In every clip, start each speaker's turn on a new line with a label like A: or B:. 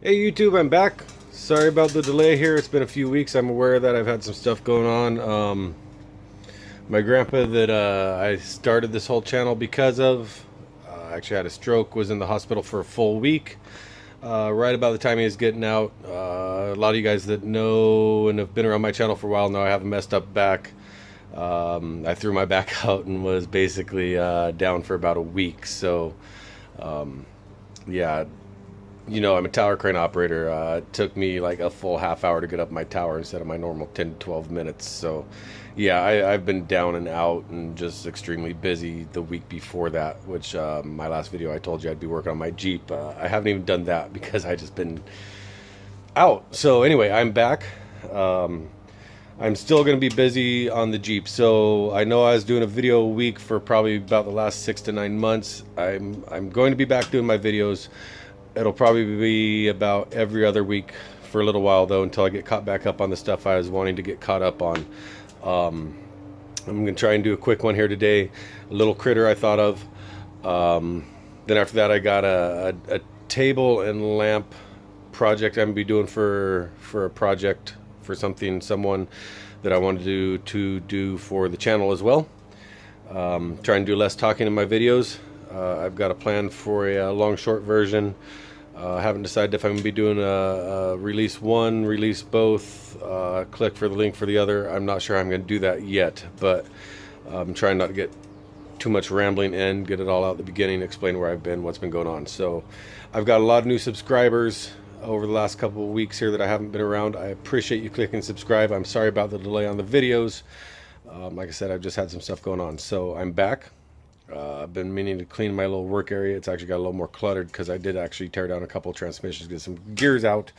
A: Hey YouTube, I'm back. Sorry about the delay here. It's been a few weeks. I'm aware that I've had some stuff going on. My grandpa that I started this whole channel because of actually had a stroke, was in the hospital for a full week. Right about the time he was getting out. A lot of you guys that know and have been around my channel for a while know I have a messed up back. I threw my back out and was basically down for about a week. So yeah, you know, I'm a tower crane operator. It took me like a full half hour to get up my tower instead of my normal 10 to 12 minutes. So, yeah, I've been down and out and just extremely busy the week before that, which my last video I told you I'd be working on my Jeep. I haven't even done that because I just been out. So, anyway, I'm back. I'm still going to be busy on the Jeep. So I know I was doing a video a week for probably about the last 6 to 9 months. I'm going to be back doing my videos. It'll probably be about every other week for a little while though, until I get caught back up on the stuff I was wanting to get caught up on. I'm gonna try and do a quick one here today. A little critter I thought of. Then after that I got a table and lamp project I'm gonna be doing for a project for someone that I wanted to do for the channel as well. Trying to do less talking in my videos. I've got a plan for a long short version. I haven't decided if I'm going to be doing a release one, release both, click for the link for the other. I'm not sure I'm going to do that yet, but I'm trying not to get too much rambling in, get it all out at the beginning, explain where I've been, what's been going on. So I've got a lot of new subscribers over the last couple of weeks here that I haven't been around. I appreciate you clicking subscribe. I'm sorry about the delay on the videos. Like I said, I've just had some stuff going on. So I'm back. I've been meaning to clean my little work area. It's actually got a little more cluttered because I did actually tear down a couple of transmissions, get some gears out.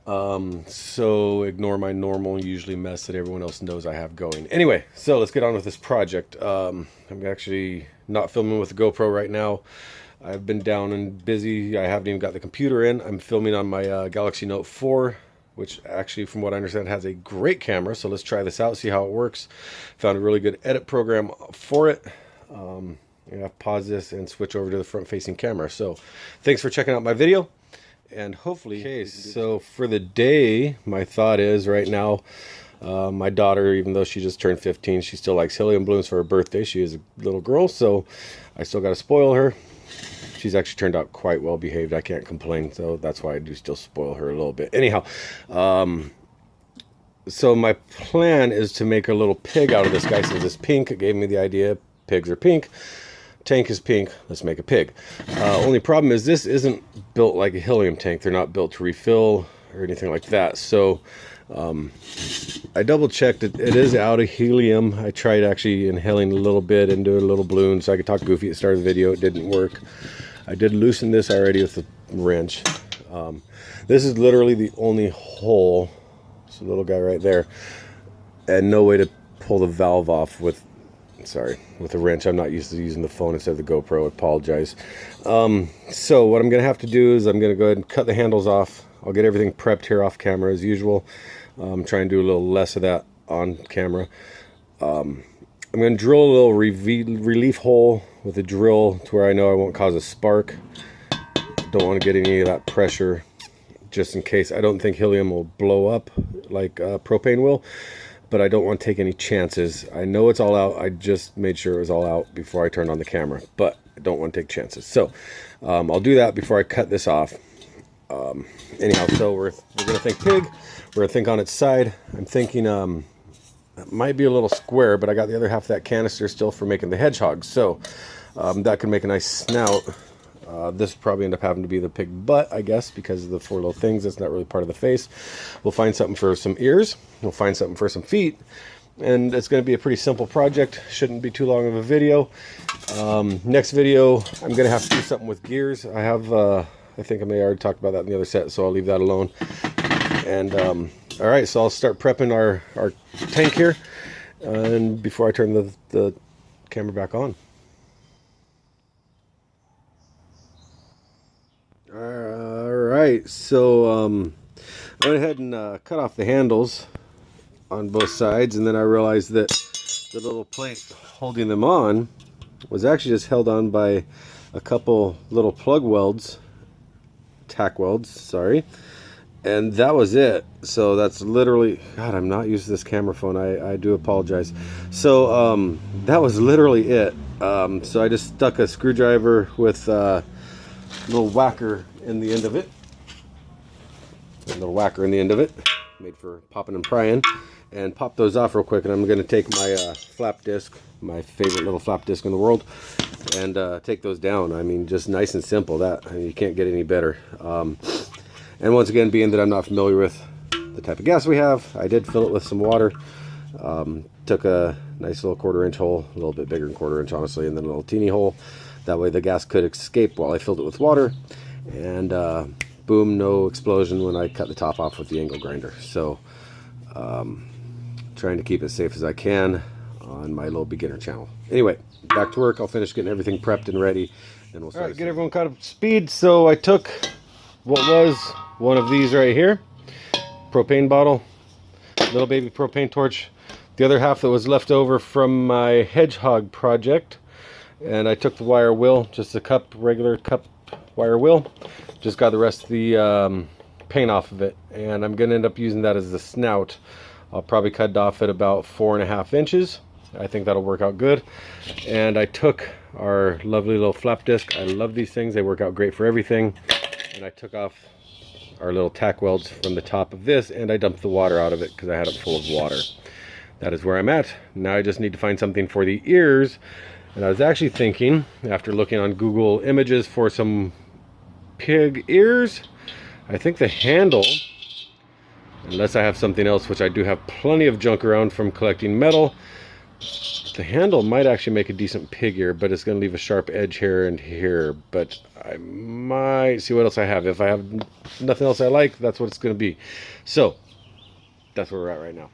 A: So ignore my normal, usually mess that everyone else knows I have going. Anyway, so let's get on with this project. I'm actually not filming with the GoPro right now. I've been down and busy. I haven't even got the computer in. I'm filming on my Galaxy Note 4. Which actually, from what I understand, has a great camera. So let's try this out, see how it works. Found a really good edit program for it. I'm gonna pause this and switch over to the front-facing camera. So thanks for checking out my video, and hopefully, okay, so for the day, my thought is right now, my daughter, even though she just turned 15, she still likes helium balloons for her birthday. She is a little girl, so I still got to spoil her. She's actually turned out quite well behaved. I can't complain, so that's why I do still spoil her a little bit. Anyhow, so my plan is to make a little pig out of this guy. Since it's pink, it gave me the idea. Pigs are pink. Tank is pink. Let's make a pig. Only problem is this isn't built like a helium tank. They're not built to refill or anything like that. So I double checked it. It is out of helium. I tried actually inhaling a little bit and doing a little balloon so I could talk goofy at the start of the video. It didn't work. I did loosen this already with the wrench. This is literally the only hole. It's a little guy right there, and no way to pull the valve off with a wrench. I'm not used to using the phone instead of the GoPro. I apologize. So what I'm gonna have to do is I'm gonna go ahead and cut the handles off. I'll get everything prepped here off camera as usual. Try and do a little less of that on camera. I'm going to drill a little relief hole with a drill to where I know I won't cause a spark. Don't want to get any of that pressure just in case. I don't think helium will blow up like propane will, but I don't want to take any chances. I know it's all out. I just made sure it was all out before I turned on the camera, but I don't want to take chances. So I'll do that before I cut this off. Anyhow, so we're going to think pig. We're going to think on its side. I'm thinking it might be a little square, but I got the other half of that canister still for making the hedgehog. So that could make a nice snout. This will probably end up having to be the pig butt, I guess, because of the four little things. That's not really part of the face. We'll find something for some ears. We'll find something for some feet. And it's going to be a pretty simple project. Shouldn't be too long of a video. Next video, I'm going to have to do something with gears. I think I may have already talked about that in the other set, so I'll leave that alone. And all right, so I'll start prepping our tank here, and before I turn the camera back on. All right, so I went ahead and cut off the handles on both sides, and then I realized that the little plate holding them on was actually just held on by a couple little plug welds Tack Welds, sorry. And that was it. So that's literally, God, I'm not used to this camera phone. I do apologize. So that was literally it. So I just stuck a screwdriver with a little whacker in the end of it. A little whacker in the end of it, made for popping and prying. And pop those off real quick. And I'm going to take my flap disc, my favorite little flap disc in the world, and take those down. I mean, just nice and simple. That, I mean, you can't get any better. And once again, being that I'm not familiar with the type of gas we have, I did fill it with some water. Took a nice little 1/4 inch hole, a little bit bigger than 1/4 inch honestly, and then a little teeny hole. That way the gas could escape while I filled it with water. And boom, no explosion when I cut the top off with the angle grinder. So trying to keep it safe as I can on my little beginner channel. Anyway, back to work. I'll finish getting everything prepped and ready, and we'll start. All right, get everyone caught up to speed. So I took what was one of these right here, propane bottle, little baby propane torch, the other half that was left over from my hedgehog project, and I took the wire wheel, just a cup, regular cup wire wheel, just got the rest of the paint off of it, and I'm gonna end up using that as the snout. I'll probably cut it off at about 4.5 inches. I think that'll work out good. And I took our lovely little flap disc. I love these things, they work out great for everything. And I took off our little tack welds from the top of this, and I dumped the water out of it because I had it full of water. That is where I'm at. Now I just need to find something for the ears. And I was actually thinking, after looking on Google Images for some pig ears, I think the handle, unless I have something else, which I do have plenty of junk around from collecting metal, the handle might actually make a decent pig ear, but it's going to leave a sharp edge here and here. But I might see what else I have. If I have nothing else I like, that's what it's going to be. So that's where we're at right now.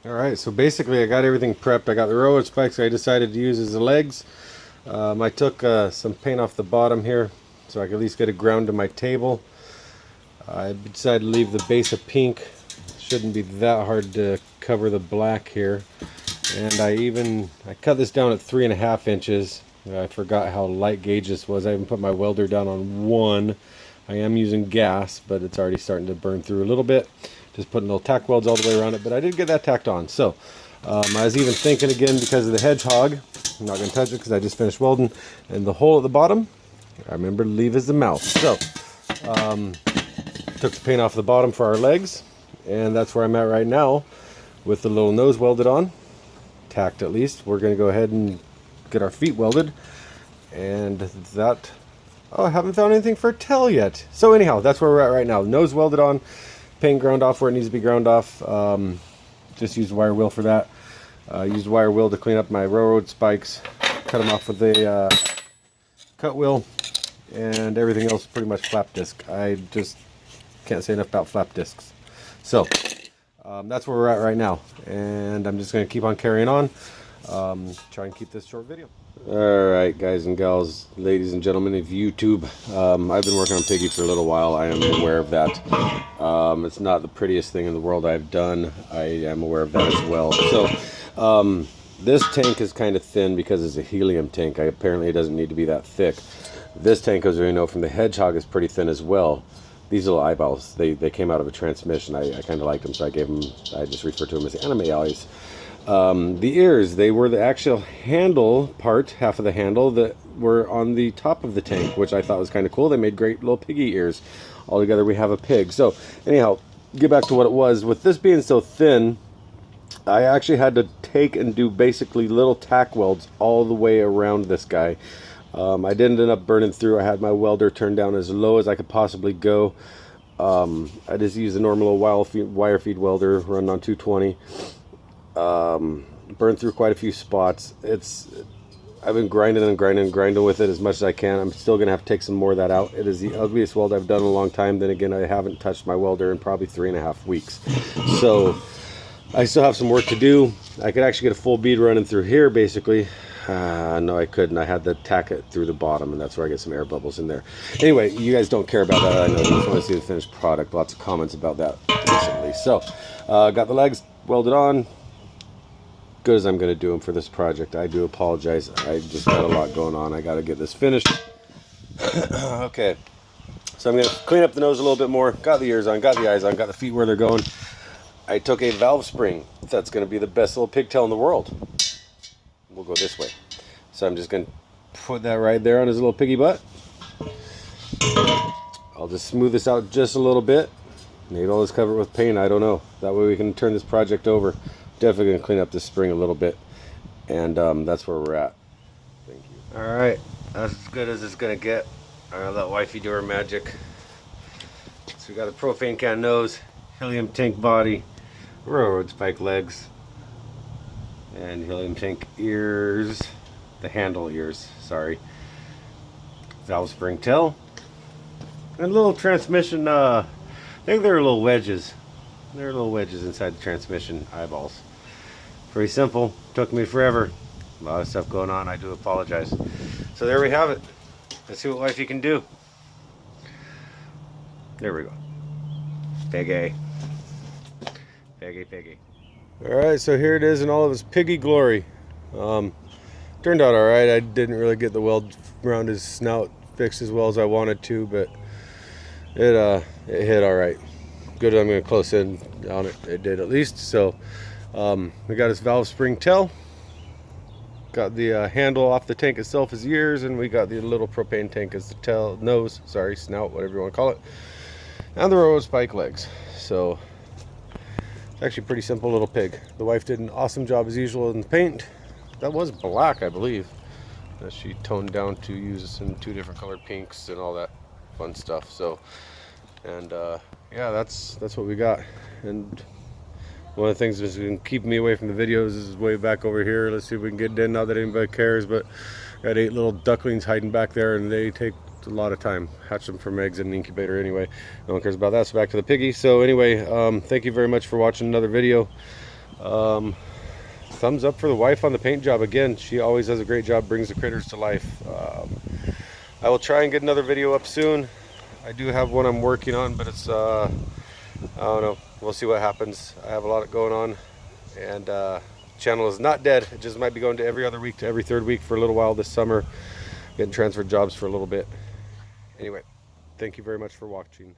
A: All right, so basically I got everything prepped. I got the railroad spikes I decided to use as the legs. I took some paint off the bottom here so I could at least get it ground to my table. I decided to leave the base of pink. Shouldn't be that hard to cover the black here. And I cut this down at 3.5 inches. I forgot how light gauge this was. I even put my welder down on 1. I am using gas, but it's already starting to burn through a little bit. Just putting little tack welds all the way around it, but I did get that tacked on. So I was even thinking again, because of the hedgehog, I'm not going to touch it because I just finished welding, and the hole at the bottom, I remember to leave as the mouth. So took the paint off the bottom for our legs, and that's where I'm at right now with the little nose welded on, tacked at least. We're going to go ahead and get our feet welded, and that, oh, I haven't found anything for a tail yet. So anyhow, that's where we're at right now. Nose welded on, paint ground off where it needs to be ground off. Just used wire wheel for that. Used wire wheel to clean up my railroad spikes, cut them off with a cut wheel, and everything else pretty much flap disc. I just can't say enough about flap discs. So that's where we're at right now, and I'm just going to keep on carrying on, try and keep this short video. Alright, guys and gals, ladies and gentlemen of YouTube, I've been working on Piggy for a little while. I am aware of that. It's not the prettiest thing in the world I've done. I am aware of that as well. So this tank is kind of thin because it's a helium tank. Apparently it doesn't need to be that thick. This tank, as we know from the hedgehog, is pretty thin as well. These little eyeballs, they came out of a transmission. I kind of liked them, so I just refer to them as anime eyes. The ears, they were the actual handle part, half of the handle, that were on the top of the tank, which I thought was kind of cool. They made great little piggy ears. Altogether we have a pig. So anyhow, get back to what it was. With this being so thin, I actually had to take and do basically little tack welds all the way around this guy. I didn't end up burning through. I had my welder turned down as low as I could possibly go. I just used a normal wire feed welder running on 220. Burned through quite a few spots. I've been grinding and grinding and grinding with it as much as I can. I'm still gonna have to take some more of that out. It is the ugliest weld I've done in a long time. Then again, I haven't touched my welder in probably 3.5 weeks, so I still have some work to do. I could actually get a full bead running through here basically. No, I couldn't. I had to tack it through the bottom, and that's where I get some air bubbles in there. Anyway, you guys don't care about that. I know you just want to see the finished product. Lots of comments about that recently. So got the legs welded on. Good as I'm going to do them for this project. I do apologize. I just got a lot going on. I got to get this finished. Okay, so I'm going to clean up the nose a little bit more. Got the ears on, got the eyes on, got the feet where they're going. I took a valve spring. That's going to be the best little pigtail in the world. We'll go this way. So I'm just going to put that right there on his little piggy butt. I'll just smooth this out just a little bit. Maybe I'll just cover it with paint, I don't know. That way we can turn this project over. Definitely going to clean up this spring a little bit. And that's where we're at. Thank you. Alright, that's as good as it's going to get. I'll let wifey do her magic. So we got a propane can nose, helium tank body, railroad spike legs, and helium tank ears, the handle ears, sorry. Valve spring tail, and a little transmission, I think they're little wedges. They're little wedges inside the transmission eyeballs. Pretty simple, took me forever. A lot of stuff going on, I do apologize. So there we have it. Let's see what wifey can do. There we go. Piggy. Piggy, piggy. Alright, so here it is in all of its piggy glory. Turned out alright. I didn't really get the weld around his snout fixed as well as I wanted to, but it hit alright. Good, I'm going to close in on it. It did at least. So we got his valve spring tail. Got the handle off the tank itself as ears, and we got the little propane tank as the tail, nose, sorry, snout, whatever you want to call it, and the railroad spike legs. So it's actually a pretty simple little pig. The wife did an awesome job as usual in the paint. That was black, I believe. She toned down to use some 2 different colored pinks and all that fun stuff. So, and yeah, that's what we got. And one of the things that's been keeping me away from the videos is way back over here. Let's see if we can get in, not that anybody cares, but got 8 little ducklings hiding back there, and they take a lot of time. Hatch them from eggs in an incubator anyway. No one cares about that, so back to the piggy. So anyway, thank you very much for watching another video. Thumbs up for the wife on the paint job again. She always does a great job, brings the critters to life. I will try and get another video up soon. I do have one I'm working on, but it's I don't know. We'll see what happens. I have a lot going on, and channel is not dead. It just might be going to every other week to every 3rd week for a little while this summer. Getting transferred jobs for a little bit. Anyway, thank you very much for watching.